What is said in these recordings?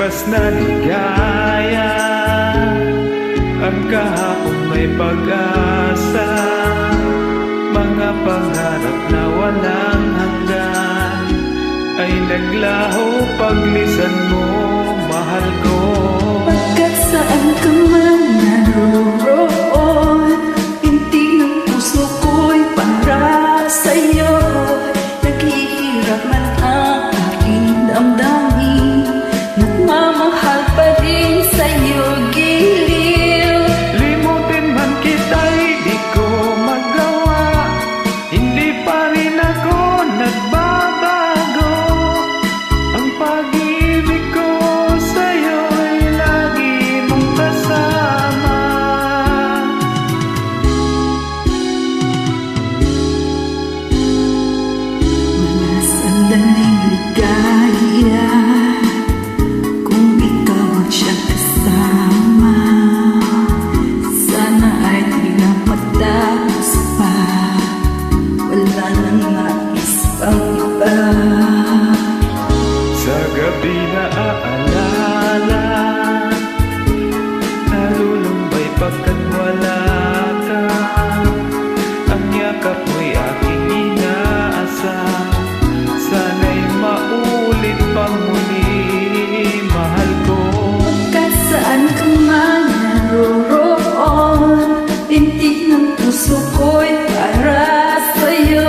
bukas na ligaya, ang kahapon may pag-asa, mga pangarap na walang hanggan ay naglaho paglisan mo, mahal ko. Pagkat saan ka man naroon, hindi ng puso ko'y para sa'yo. Naghihirap man ang aking damdamin, nagmamahal pa rin sa'yo giliw. Limutin man kita'y di ko magawa, hindi pa rin ako nagbabago. Ang pag-ibig ko sa'yo'y lagi mong kasama. Mga sandaling ligaya, kung ikaw ang siyang kasama, sana ay di na matapos pa, wala nang nais pang iba. Sa gabi na aalala, nalulumbay pagkat wala ka. Ang yakap mo'y aking inaasam, sana'y maulit pang muli, mahal ko. Pagkat saan ka man naroon, tintig ng puso ko'y para sa'yo.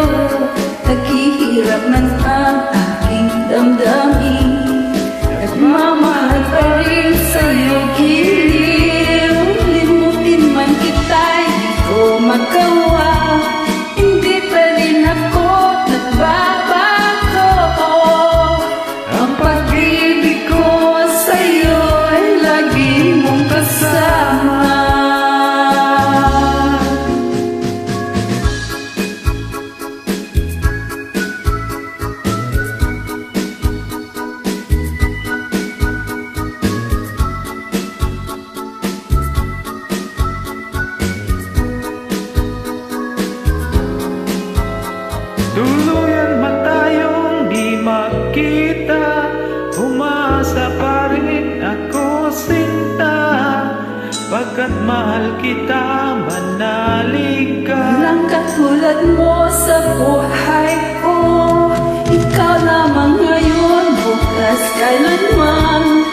Naghihirap man ang aking damdamin, nagmamahal pa rin sa'yo giliw. Limutin man kita'y di ko magawa, hindi pa rin ako nagbabago. Ang pag-ibig ko sa'yo ay lagi mong kasama. Tuluyan man tayong di magkita, umasa pa rin ako sinta, pagkat mahal kita, manalig ka. Walang katulad mo sa buhay ko, ikaw lamang ngayon, bukas kailanman.